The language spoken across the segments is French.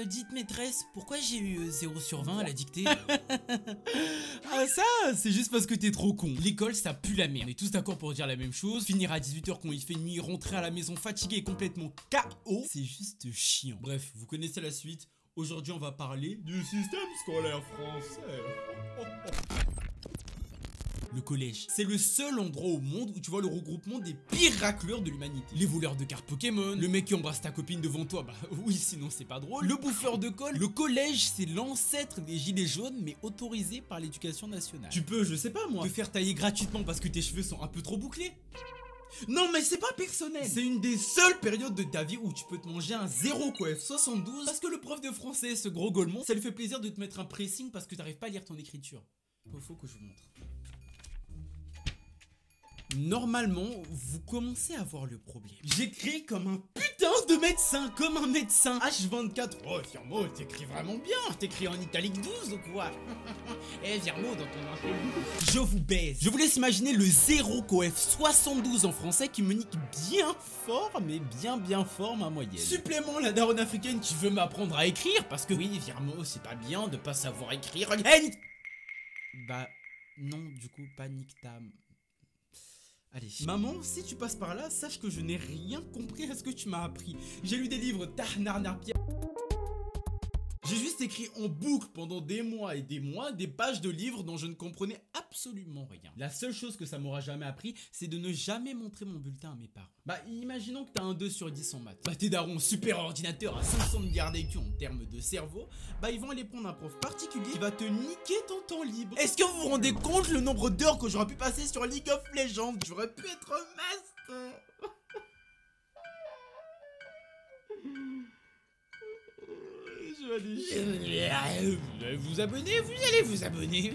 Dites maîtresse, pourquoi j'ai eu 0 sur 20 à la dictée? Ah ça, c'est juste parce que t'es trop con. L'école, ça pue la merde. On est tous d'accord pour dire la même chose. Finir à 18 h quand il fait nuit, rentrer à la maison fatigué et complètement KO, c'est juste chiant. Bref, vous connaissez la suite. Aujourd'hui, on va parler du système scolaire français. Le collège, c'est le seul endroit au monde où tu vois le regroupement des pires racleurs de l'humanité. Les voleurs de cartes Pokémon, le mec qui embrasse ta copine devant toi, bah oui, sinon c'est pas drôle. Le bouffeur de colle. Le collège, c'est l'ancêtre des gilets jaunes, mais autorisé par l'éducation nationale. Tu peux, je sais pas moi, te faire tailler gratuitement parce que tes cheveux sont un peu trop bouclés. Non mais c'est pas personnel. C'est une des seules périodes de ta vie où tu peux te manger un 0 coef 72 parce que le prof de français, ce gros golemon, ça lui fait plaisir de te mettre un pressing parce que t'arrives pas à lire ton écriture. Faut que je vous montre. Normalement, vous commencez à voir le problème. J'écris comme un putain de médecin, comme un médecin H24. Oh Virmo, t'écris vraiment bien. T'écris en italique 12 ou quoi? Eh Virmo, dans ton info. Je vous baise. Je vous laisse imaginer le 0 coef 72 en français qui me nique bien fort, mais bien fort ma moyenne. Supplément, la daronne africaine qui veut m'apprendre à écrire, parce que oui Virmo, c'est pas bien de pas savoir écrire. Hey, bah non, du coup, panique ta... Allez. Maman, si tu passes par là, sache que je n'ai rien compris à ce que tu m'as appris. J'ai lu des livres Tarnarnarpia. J'ai juste écrit en boucle pendant des mois et des mois des pages de livres dont je ne comprenais absolument rien. La seule chose que ça m'aura jamais appris, c'est de ne jamais montrer mon bulletin à mes parents. Bah imaginons que t'as un 2 sur 10 en maths. Bah tes darons super ordinateur à 500 milliards d'écus en termes de cerveau, bah ils vont aller prendre un prof particulier qui va te niquer ton temps libre. Est-ce que vous vous rendez compte le nombre d'heures que j'aurais pu passer sur League of Legends? J'aurais pu être master. Vous abonner, vous allez vous abonner.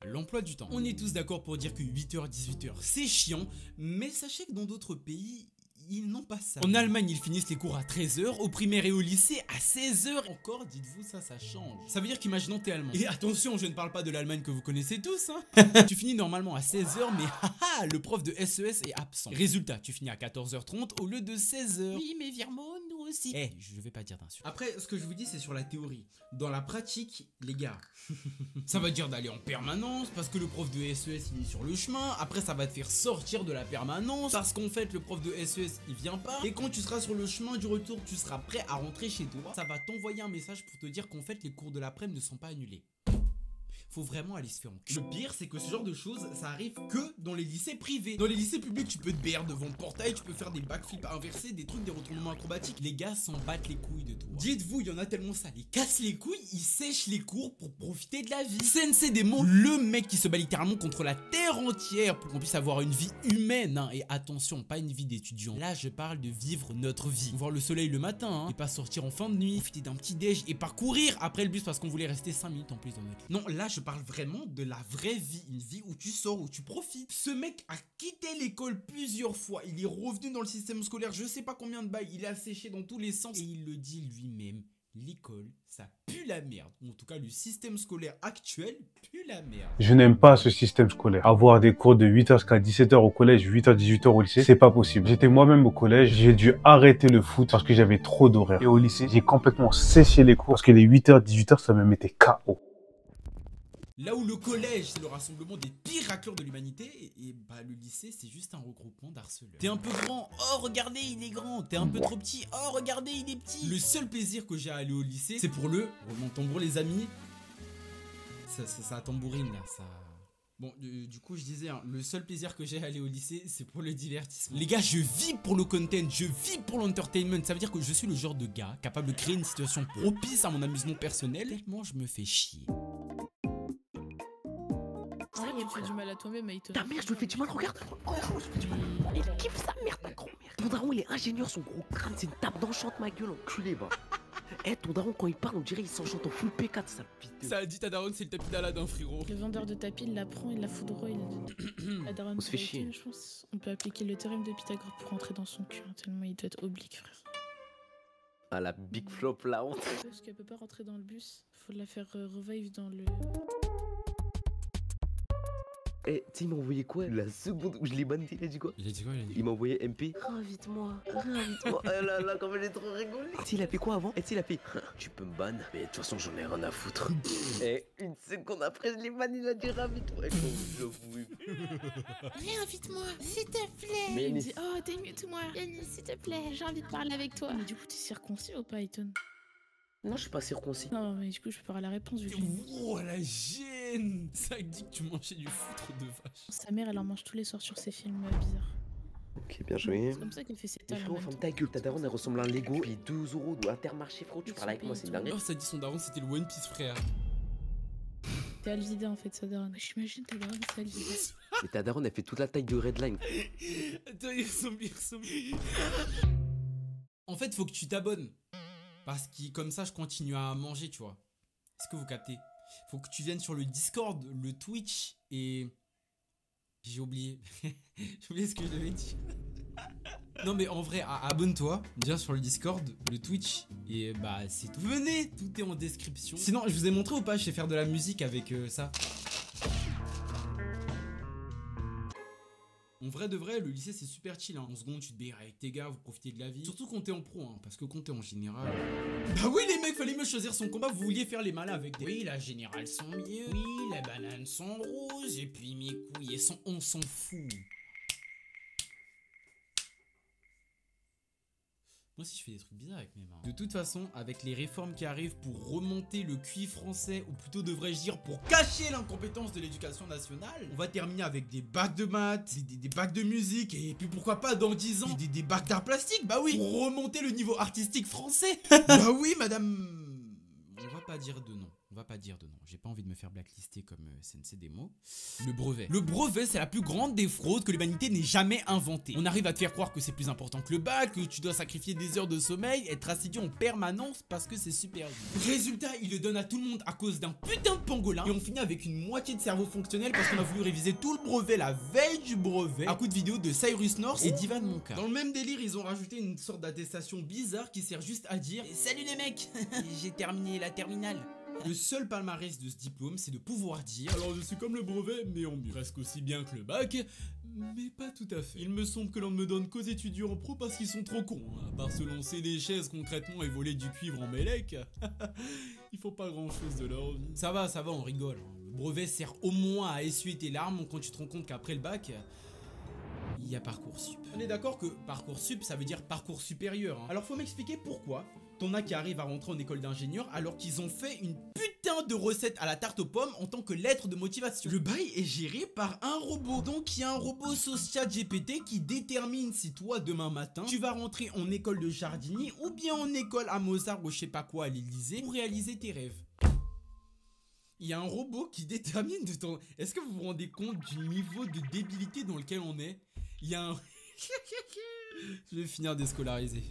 L'emploi du temps. On est tous d'accord pour dire que 8h, 18h, c'est chiant, mais sachez que dans d'autres pays, ils n'ont pas ça. En Allemagne, ils finissent les cours à 13h, au primaire et au lycée à 16h. Encore, dites-vous, ça change. Ça veut dire qu'imaginons t'es allemand. Et attention, je ne parle pas de l'Allemagne que vous connaissez tous, hein. Tu finis normalement à 16h, mais haha, le prof de SES est absent. Résultat, tu finis à 14h30 au lieu de 16h. Oui, mais Virmo, nous aussi. Eh, je vais pas dire d'insulte. Après, ce que je vous dis, c'est sur la théorie. Dans la pratique, les gars, ça va dire d'aller en permanence parce que le prof de SES il est sur le chemin. Après, ça va te faire sortir de la permanence parce qu'en fait, le prof de SES il vient pas. Et quand tu seras sur le chemin du retour, tu seras prêt à rentrer chez toi. Ça va t'envoyer un message pour te dire qu'en fait, les cours de l'après-midi ne sont pas annulés. Faut vraiment aller se faire enculer. Le pire, c'est que ce genre de choses, ça arrive que dans les lycées privés. Dans les lycées publics, tu peux te BR devant le portail, tu peux faire des backflips inversés, des trucs, des retournements acrobatiques. Les gars s'en battent les couilles de toi. Dites-vous, il y en a tellement ça les casse les couilles, ils sèchent les cours pour profiter de la vie. Sensei Demo, le mec qui se bat littéralement contre la terre entière pour qu'on puisse avoir une vie humaine, hein. Et attention, pas une vie d'étudiant. Là, je parle de vivre notre vie. Voir le soleil le matin, hein, et pas sortir en fin de nuit, profiter d'un petit déj et pas courir après le bus parce qu'on voulait rester 5 minutes en plus dans notre lit. Non, là, je parle vraiment de la vraie vie, une vie où tu sors, où tu profites. Ce mec a quitté l'école plusieurs fois, il est revenu dans le système scolaire, je sais pas combien de bails, il a séché dans tous les sens et il le dit lui-même, l'école, ça pue la merde. Ou en tout cas, le système scolaire actuel pue la merde. Je n'aime pas ce système scolaire. Avoir des cours de 8h jusqu'à 17h au collège, 8h, 18h au lycée, c'est pas possible. J'étais moi-même au collège, j'ai dû arrêter le foot parce que j'avais trop d'horaires. Et au lycée, j'ai complètement séché les cours parce que les 8h, 18h, ça me mettait KO. Là où le collège, c'est le rassemblement des pires racleurs de l'humanité, et bah le lycée, c'est juste un regroupement d'harceleurs. T'es un peu grand, oh regardez, il est grand. T'es un peu trop petit, oh regardez, il est petit. Le seul plaisir que j'ai à aller au lycée, c'est pour le roulement de tambour, les amis. Ça tambourine là, ça... Bon, du coup, je disais, hein, le seul plaisir que j'ai à aller au lycée, c'est pour le divertissement. Les gars, je vis pour le content, je vis pour l'entertainment. Ça veut dire que je suis le genre de gars capable de créer une situation propice à mon amusement personnel, tellement je me fais chier. Tu fais du mal à toi-même, mais il te... Ta mère, je me fais du mal, regarde. Je fais du mal. Il kiffe sa mère, ta grand-mère. Ton daron, il est ingénieur, son gros crâne, c'est une table d'enchante, ma gueule, enculé, bah. Eh, ton daron, quand il parle, on dirait il s'enchante en full P4, sale pute. Ça a dit ta daronne, c'est le tapis d'Aladin, frérot. Le vendeur de tapis, il la prend, il la foudroie, la daronne. On se fait chier. Je pense on peut appliquer le théorème de Pythagore pour rentrer dans son cul, hein, tellement il doit être oblique, frère. Ah, la big flop, la honte. Parce qu'elle peut pas rentrer dans le bus, faut la faire revive dans le... Eh, tu sais, il m'a envoyé quoi? La seconde où je l'ai banni, il a dit quoi? Il a dit quoi? Il m'a envoyé MP. Réinvite-moi, réinvite-moi. Ah là là, comme j'ai trop rigolé. Tu sais, il a fait quoi avant? Et tu sais, il a fait tu peux me ban, mais de toute façon, j'en ai rien à foutre. Et une seconde après, je l'ai banni, il a dit réinvite-moi. Réinvite-moi, s'il te plaît. Mais Il me Yanis. dit, oh, t'es mieux que moi. Yanis, s'il te plaît, j'ai envie de parler avec toi. Mais du coup, t'es circoncis ou pas, Ayton? Non, je suis pas circoncis. Non, mais du coup, je peux avoir la réponse vu que Oh la gêne! Ça dit que tu mangeais du foutre de vache. sa mère, elle en mange tous les soirs sur ses films bizarres. Ok, bien joué. C'est comme ça qu'elle fait ses Mais talents. frérot, ferme ta gueule, ta daronne elle ressemble à un Lego. Puis 12 € de Intermarché, frérot, tu parles avec moi, c'est une dinguerie. Oh, ça dit son daron, c'était le One Piece, frère. T'es Alvida en fait, sa daronne. J'imagine ta daronne, c'est Alvida. Mais ta daronne elle fait toute la taille de Redline. Attends, il ressemble. En fait, faut que tu t'abonnes. Parce que comme ça, je continue à manger, tu vois. Est-ce que vous captez? Faut que tu viennes sur le Discord, le Twitch et... J'ai oublié. J'ai oublié ce que je devais dire. Non mais en vrai, abonne-toi, viens sur le Discord, le Twitch, et bah c'est tout. Venez, tout est en description. Sinon, je vous ai montré ou pas, je sais faire de la musique avec ça. En vrai de vrai, le lycée c'est super chill, hein. En seconde, tu te baignes avec tes gars, vous profitez de la vie. Surtout quand t'es en pro, hein, parce que quand t'es en général... Bah oui les mecs, fallait mieux choisir son combat, vous vouliez faire les malins avec des... Oui, la générale sont mieux, oui, les bananes sont roses, et puis mes couilles, on s'en fout. Moi aussi je fais des trucs bizarres avec mes mains. De toute façon, avec les réformes qui arrivent pour remonter le QI français, ou plutôt devrais-je dire pour cacher l'incompétence de l'éducation nationale, on va terminer avec des bacs de maths, des bacs de musique, et puis pourquoi pas dans 10 ans, des bacs d'art plastique, bah oui, pour remonter le niveau artistique français. Bah oui madame... On va pas dire de nom. On va pas dire de nom. J'ai pas envie de me faire blacklister comme Sensei Demo. Le brevet. Le brevet, c'est la plus grande des fraudes que l'humanité n'ait jamais inventée. On arrive à te faire croire que c'est plus important que le bac, que tu dois sacrifier des heures de sommeil, être assidu en permanence parce que c'est super dur. Résultat, il le donne à tout le monde à cause d'un putain de pangolin. Et on finit avec une moitié de cerveau fonctionnel parce qu'on a voulu réviser tout le brevet la veille du brevet à coup de vidéos de Cyrus North et d'Ivan Monka. Dans le même délire, ils ont rajouté une sorte d'attestation bizarre qui sert juste à dire salut les mecs, j'ai terminé la terminale. Le seul palmarès de ce diplôme, c'est de pouvoir dire alors je suis comme le brevet, mais en mieux. Presque aussi bien que le bac, mais pas tout à fait. Il me semble que l'on ne me donne qu'aux étudiants en pro parce qu'ils sont trop cons. À part se lancer des chaises concrètement et voler du cuivre en mélec, ils font pas grand chose de leur vie. Ça va, on rigole. Le brevet sert au moins à essuyer tes larmes quand tu te rends compte qu'après le bac... il y a Parcoursup. On est d'accord que Parcoursup, ça veut dire parcours supérieur. Hein. Alors faut m'expliquer pourquoi t'en as qui arrivent à rentrer en école d'ingénieur alors qu'ils ont fait une putain de recette à la tarte aux pommes en tant que lettre de motivation. Le bail est géré par un robot. Donc il y a un robot sauce ChatGPT qui détermine si toi demain matin tu vas rentrer en école de jardinier ou bien en école à Mozart ou je sais pas quoi à l'Élysée pour réaliser tes rêves. Il y a un robot qui détermine de ton... Est-ce que vous vous rendez compte du niveau de débilité dans lequel on est? Il y a un... Je vais finir déscolarisé.